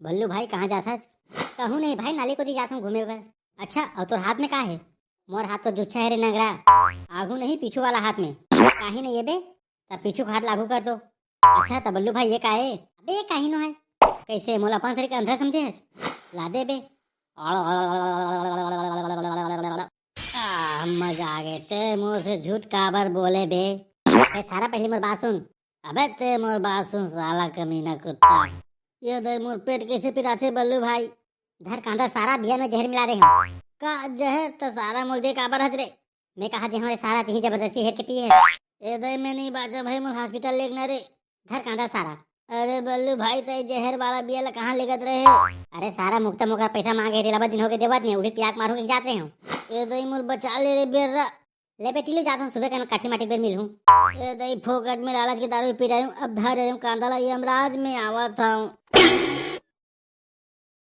बल्लू भाई कहाँ जाता? कहूँ नहीं भाई, नाली को दी जाता हूँ घूमे पर। अच्छा, और तोर हाथ में का है? मोर हाथ तो जुच्छा है रे नगरा। आगू नहीं पीछू वाला हाथ में काहे नहीं ये बे? तब पीछू का हाथ लागू कर दो। अच्छा तब बल्लू भाई ये का है? अबे ये काहे नो है? कैसे मोला अपन सरी के अंधा समझे है? ला दे बे। मजा आ गए ते मुंह से झूठ काबर बोले बे। सारा पहले मोर बात सुन। अबे ते मोर बात सुन साला कमीना कुत्ता। ये दे मोर पेट कैसे पिराथे बल्लू भाई। धर कांदा सारा बिया में जहर मिला दे हम। का जहर तो सारा मोर दे काबर हज रे। मैं कहा दे हमारे सारा तीही जबरदस्ती हेर के पिए है। ए दे में नहीं बाजा भाई मोर हॉस्पिटल लेग ना रे। धर कांदा सारा। अरे बल्लू भाई ते जहर वाला बिया ला कहाँ लेगत रहे? अरे सारा मुक्ता मुका पैसा मांगे रे, लबा दिन हो के देवत नहीं, उड़ी पियाक मारू के जात रहे हूं। ए दई मोर बचा ले रे बेर्रा। ले बेटी ले जाता हूँ सुबह का काठी माटी बेर मिलूं। ए दई फोकट में लालच के दारू पी रही हूँ, अब धर रही हूँ कांदा ला यमराज में आवत हूँ।